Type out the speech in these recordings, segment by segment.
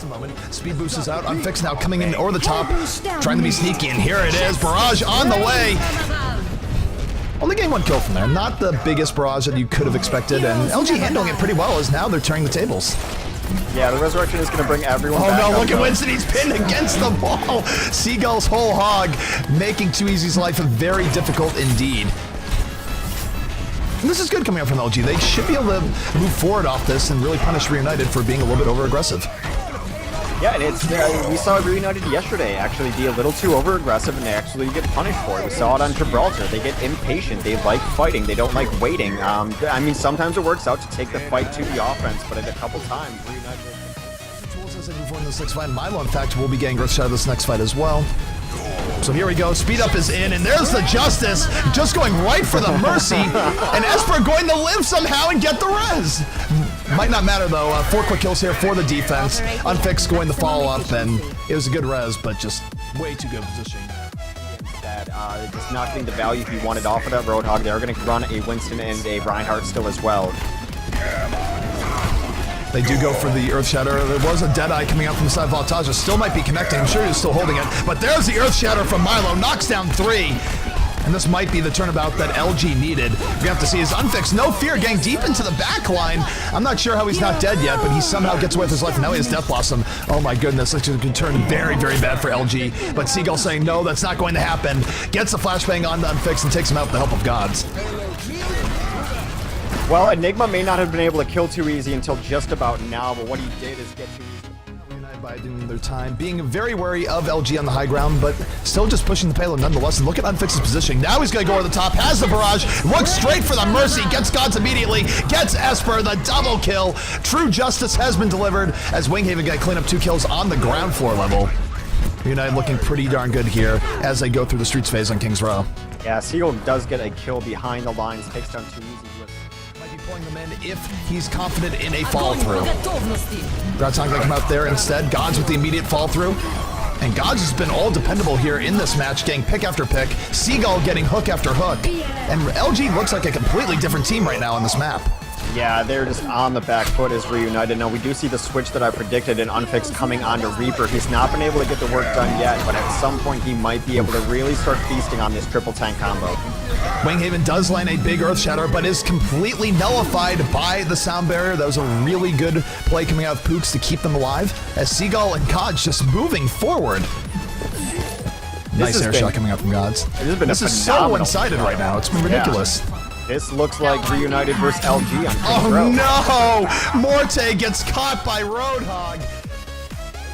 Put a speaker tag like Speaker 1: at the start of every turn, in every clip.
Speaker 1: just a moment. Speed boost is out. Unfixed now coming in over the top, trying to be sneaky, and here it is. Barrage on the way. Only getting one kill from there. Not the biggest barrage that you could have expected, and LG handling it pretty well as now they're turning the tables.
Speaker 2: Yeah, the resurrection is going to bring everyone back.
Speaker 1: Oh no, look at Winston, he's pinned against the wall. Seagull's whole hog, making 2EZ's life very difficult indeed. And this is good coming out from LG. They should be able to move forward off this and really punish Reunited for being a little bit over-aggressive.
Speaker 2: Yeah, and it's we saw Reunited yesterday actually be a little too over-aggressive, and they actually get punished for it. We saw it on Gibraltar. They get impatient. They like fighting. They don't like waiting. I mean, sometimes it works out to take the fight to the offense, but at a couple times, Reunited...
Speaker 1: As I move on in this next fight, Milo, in fact, will be getting Earth Shadow this next fight as well. So here we go, speed up is in, and there's the Justice, just going right for the Mercy, and Esper going to live somehow and get the res. Might not matter though, 4 quick kills here for the defense. Unfixed going to follow up, and it was a good res, but just way too good positioning.
Speaker 2: Instead, just not getting the value he wanted off of that Roadhog. They're going to run a Winston and a Reinhardt still as well.
Speaker 1: They do go for the Earth Shatter. There was a Deadeye coming out from the side of Voltaja. Still might be connecting. I'm sure he's still holding it. But there's the Earth Shatter from Milo. Knocks down 3. And this might be the turnabout that LG needed. We have to see his Unfixed. No fear getting deep into the back line. I'm not sure how he's not dead yet, but he somehow gets away with his life. And now he has Death Blossom. Oh my goodness. This could turn very, very bad for LG. But Seagull saying, no, that's not going to happen. Gets the flashbang on the Unfixed and takes him out with the help of gods.
Speaker 2: Well, Enigma may not have been able to kill 2EZ until just about now, but what he did is get 2EZ.
Speaker 1: Reunited biding their time, being very wary of LG on the high ground, but still just pushing the payload nonetheless. And look at Unfixed's positioning. Now he's going to go over the top, has the barrage, looks straight for the Mercy, gets gods immediately, gets Esper, the double kill. True justice has been delivered as Winghaven got to clean up 2 kills on the ground floor level. Reunited looking pretty darn good here as they go through the streets phase on King's Row.
Speaker 2: Yeah, Seagull does get a kill behind the lines, takes down 2EZ.
Speaker 1: Pulling them in if he's confident in a fall through. God's not gonna come out there instead. Gods with the immediate fall through. And Gods has been all dependable here in this match, getting pick after pick. Seagull getting hook after hook. And LG looks like a completely different team right now on this map.
Speaker 2: Yeah, they're just on the back foot as Reunited. Now, we do see the switch that I predicted and Unfixed coming onto Reaper. He's not been able to get the work done yet, but at some point he might be able to really start feasting on this triple tank combo.
Speaker 1: Winghaven does land a big Earth Shatter, but is completely nullified by the sound barrier. That was a really good play coming out of Pooks to keep them alive, as Seagull and Gods just moving forward. Nice air shot coming out from Gods. This is so one-sided right now. It's been ridiculous.
Speaker 2: Yeah. This looks like Reunited versus LG on
Speaker 1: King's Row. No! Morte gets caught by Roadhog.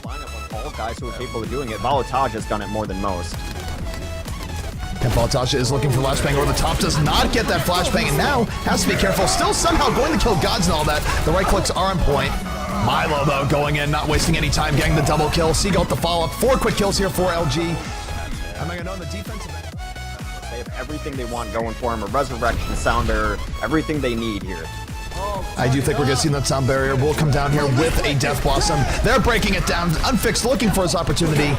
Speaker 2: Lineup of all guys who are capable of doing it. Voltage has done it more than most.
Speaker 1: And Voltaja is looking for flashbang over the top, does not get that flashbang, and now has to be careful. Still somehow going to kill Gods and all that. The right clicks are on point. Milo, though, going in, not wasting any time, getting the double kill. Seagull with the follow-up. 4 quick kills here for LG. Am I going to know on the defensive end?
Speaker 2: They have everything they want going for him. A resurrection, sound barrier, everything they need here.
Speaker 1: I do think we're going to see that sound barrier will come down here with a Death Blossom. They're breaking it down. Unfixed looking for his opportunity.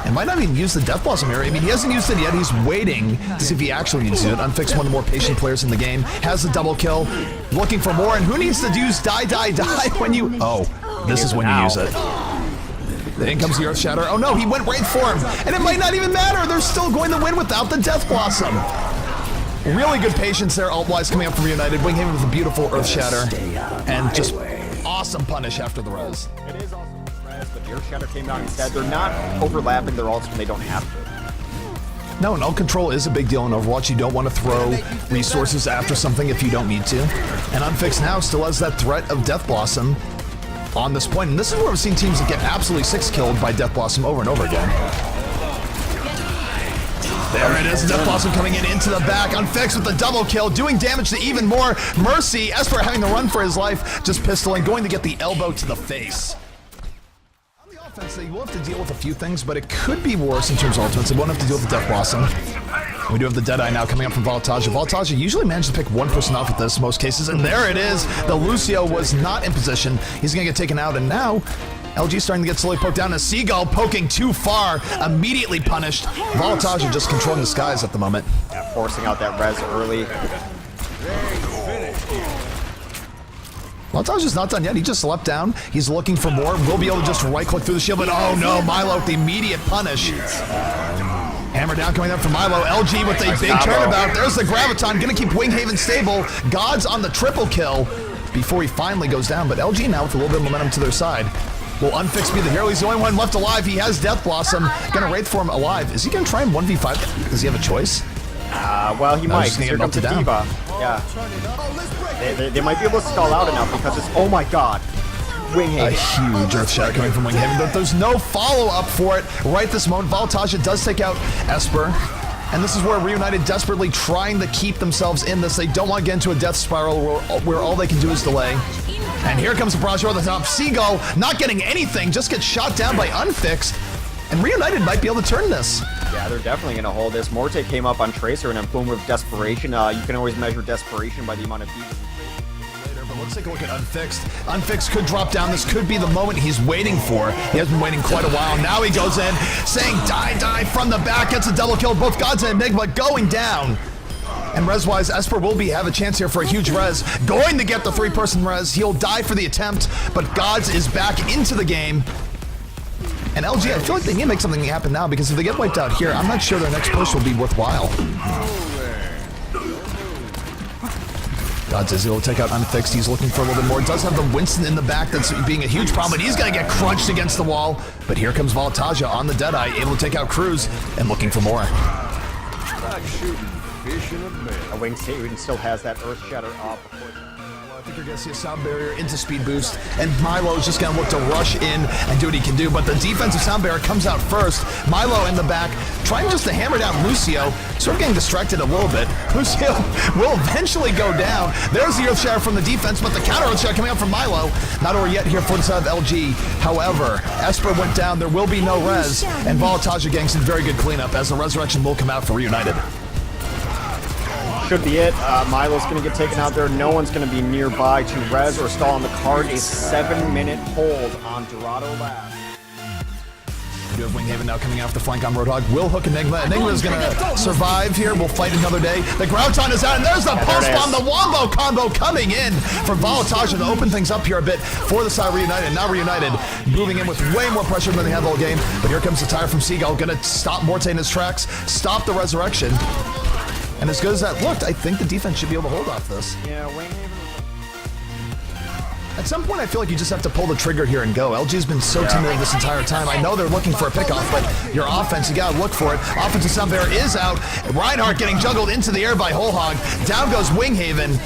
Speaker 1: And might not even use the Death Blossom here. I mean, he hasn't used it yet. He's waiting to see if he actually needs to do it. Unfixed, one of the more patient players in the game. Has the double kill. Looking for more. And who needs to use die, die, die when you... Oh, this is when you use it. In comes the Earth Shatter. Oh no, he went right for him. And it might not even matter. They're still going to win without the Death Blossom. Really good patience there, ult-wise, coming up from United. Winghaven with a beautiful Earth Shatter. And just awesome punish after the res.
Speaker 2: It is awesome res, but the Earth Shatter came down instead. They're not overlapping their ults when they don't have to.
Speaker 1: No, and ult control is a big deal in Overwatch. You don't want to throw resources after something if you don't need to. And Unfixed now still has that threat of Death Blossom on this point. And this is where we've seen teams that get absolutely 6 killed by Death Blossom over and over again. There it is, Death Blossom coming in into the back. Unfixed with the double kill, doing damage to even more. Mercy, Esper having to run for his life, just pistoling, going to get the elbow to the face. On the offense, they will have to deal with a few things, but it could be worse in terms of ultimates. They won't have to deal with the Death Blossom. We do have the Deadeye now coming up from Voltaja. Voltaja usually manages to pick one person off with this in most cases, and there it is. The Lucio was not in position. He's going to get taken out, and now LG starting to get slowly poked down. A Seagull poking too far, immediately punished. Voltaja just controlling the skies at the moment.
Speaker 2: Yeah, forcing out that res early.
Speaker 1: Voltage's not done yet. He just slept down. He's looking for more. We'll be able to just right-click through the shield, but oh no, Milo with the immediate punish. Hammer down coming up from Milo. LG with a big turnabout. There's the Graviton. Gonna keep Winghaven stable. God's on the triple kill before he finally goes down, but LG now with a little bit of momentum to their side. Will Unfix be the hero? He's the only one left alive. He has Death Blossom. Gonna Wraith Form alive. Is he gonna try and 1v5? Does he have a choice?
Speaker 2: Well, he might. Here comes the Diva. Yeah. They might be able to stall out enough because it's, oh my god. Winghaven.
Speaker 1: A huge Earth Shatter coming from Winghaven, but there's no follow-up for it right this moment. Voltage does take out Esper, and this is where Reunited desperately trying to keep themselves in this. They don't want to get into a death spiral where all they can do is delay. And here comes the Barrage over the top. Seagull not getting anything, just gets shot down by Unfixed, and Reunited might be able to turn this.
Speaker 2: Yeah, they're definitely going to hold this. Morte came up on Tracer and a boom of Desperation. You can always measure Desperation by the amount of beats.
Speaker 1: But let's take a look at Unfixed. Unfixed could drop down. This could be the moment he's waiting for. He has been waiting quite a while. Now he goes in, saying die, die from the back. Gets a double kill. Both Gods and Enigma going down. And res-wise, Esper will have a chance here for a huge res. Going to get the 3-person res. He'll die for the attempt, but Gods is back into the game. And LG, I feel like they need to make something happen now, because if they get wiped out here, I'm not sure their next push will be worthwhile. Gods is able to take out Unfixed. He's looking for a little bit more. Does have the Winston in the back that's being a huge problem, but he's going to get crunched against the wall. But here comes Voltaja on the Deadeye, able to take out Cruz and looking for more.
Speaker 2: Wing Satan still has that Earth Shatter up.
Speaker 1: I think you're going to see a sound barrier into speed boost, and Milo is just going to look to rush in and do what he can do, but the defensive sound barrier comes out first. Milo in the back, trying just to hammer down Lucio, sort of getting distracted a little bit. Lucio will eventually go down. There's the Earth Shatter from the defense, but the counter Earth Shatter coming out from Milo. Not over yet here for the side of LG. However, Esper went down, there will be no res, and Volataja getting some very good cleanup as the Resurrection will come out for Reunited.
Speaker 2: Should be it. Milo's going to get taken out there. No one's going to be nearby to res or stall on the card. A 7-minute hold on Dorado Labs.
Speaker 1: We do have Winghaven now coming off the flank on Roadhog. Will hook Enigma. Enigma is going to survive here. We'll fight another day. The Graviton is out, and there's the pulse bomb, the Wombo combo coming in from Volataja to open things up here a bit for the side of Reunited. Now Reunited moving in with way more pressure than they have all game. But here comes the tire from Seagull. Going to stop Morte in his tracks, stop the Resurrection. And as good as that looked, I think the defense should be able to hold off this.
Speaker 2: Yeah, Winghaven.
Speaker 1: At some point, I feel like you just have to pull the trigger here and go. LG's been so timid this entire time. I know they're looking for a pickoff, but your offense, you gotta look for it. Offensive sound barrier is out. Reinhardt getting juggled into the air by Whole Hog. Down goes Winghaven.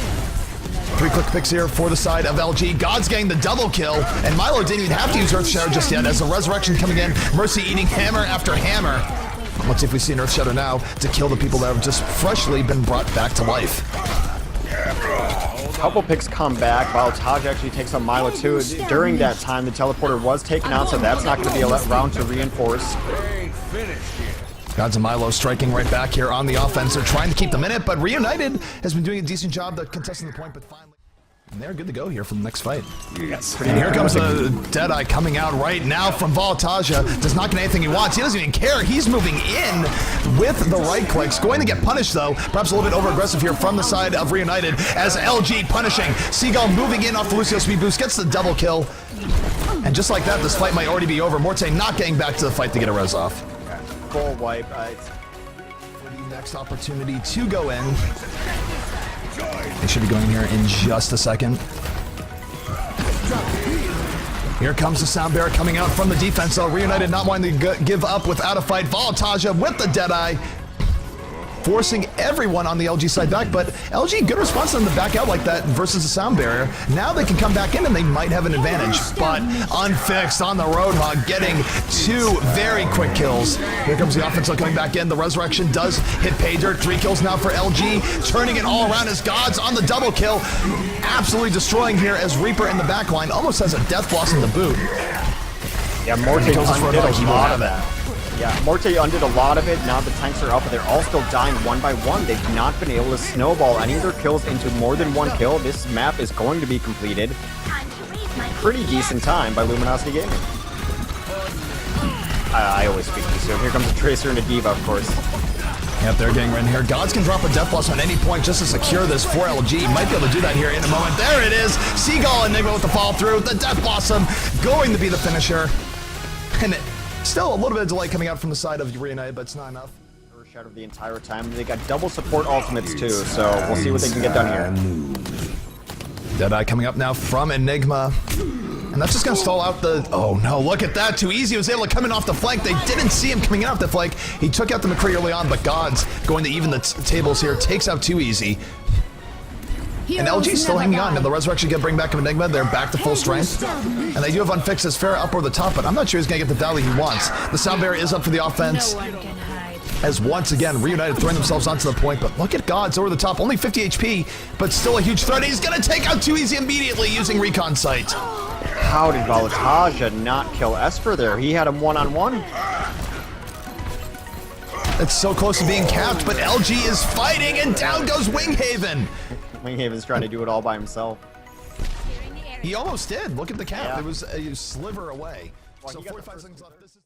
Speaker 1: 3 quick picks here for the side of LG. God's getting the double kill, and Milo didn't even have to use Earth Shatter just yet as the Resurrection coming in. Mercy eating hammer after hammer. Let's see if we see an Earth Shatter now to kill the people that have just freshly been brought back to life.
Speaker 2: A couple picks come back. Voltage actually takes on Milo too. During that time, the teleporter was taken out, so that's not going to be a round to reinforce.
Speaker 1: Gods and Milo striking right back here on the offense. They're trying to keep them in it, but Reunited has been doing a decent job of contesting the point, but finally... And they're good to go here for the next fight.
Speaker 2: Yes.
Speaker 1: And here comes the Deadeye coming out right now from Volataja. Does not get anything he wants. He doesn't even care. He's moving in with the right clicks. Going to get punished, though. Perhaps a little bit over-aggressive here from the side of Reunited as LG punishing. Seagull moving in off the Lucio speed boost. Gets the double kill. And just like that, this fight might already be over. Morte not getting back to the fight to get a res off.
Speaker 2: Full wipe.
Speaker 1: For the next opportunity to go in. They should be going here in just a second. Here comes the sound barrier coming out from the defense, though. Reunited not wanting to give up without a fight. Volataja with the Deadeye, forcing everyone on the LG side back, but LG, good response to them to back out like that versus the sound barrier. Now they can come back in and they might have an advantage, but Unfixed on the Roadhog getting 2 very quick kills. Here comes the offense coming back in. The Resurrection does hit pay dirt. 3 kills now for LG, turning it all around as Gods on the double kill. Absolutely destroying here as Reaper in the back line almost has a Death Blossom to boot.
Speaker 2: Yeah, Morte undid a lot of that. Yeah, Morte undid a lot of it. Now the tanks are up, but they're all still dying one by one. They've not been able to snowball any of their kills into more than 1 kill. This map is going to be completed. Pretty decent time by Luminosity Gaming. I always speak too soon. Here comes the Tracer and a Diva, of course.
Speaker 1: Yep, they're getting right in here. Gods can drop a Death Blossom at any point just to secure this for LG. Might be able to do that here in a moment. There it is. Seagull Enigma with the fall through. The Death Blossom going to be the finisher. And still a little bit of delay coming out from the side of Reunited, but it's not enough.
Speaker 2: Shadow the entire time. They got double support ultimates too, so we'll see what they can get done here.
Speaker 1: Deadeye coming up now from Enigma. And that's just going to stall out the... Oh no, look at that. Too easy. He was able to come in off the flank. They didn't see him coming in off the flank. He took out the McCree early on, but Gods going to even the tables here. Takes out Too Easy. And LG still hanging on. Now the Resurrection can bring back Enigma. They're back to full strength. And they do have Unfixed as fair up over the top, but I'm not sure he's going to get the value he wants. The Sound Barrier is up for the offense. As once again, Reunited throwing themselves onto the point, but look at Gods over the top. Only 50 HP, but still a huge threat. He's going to take out Too Easy immediately using Recon Sight.
Speaker 2: How did Valataja not kill Esper there? He had him one-on-one.
Speaker 1: It's so close to being capped, but LG is fighting, and down goes Winghaven.
Speaker 2: Winghaven's trying to do it all by himself.
Speaker 1: He almost did. Look at the cap.
Speaker 2: Yeah.
Speaker 1: It was a sliver away.
Speaker 2: Well,
Speaker 1: so 45 seconds left. This is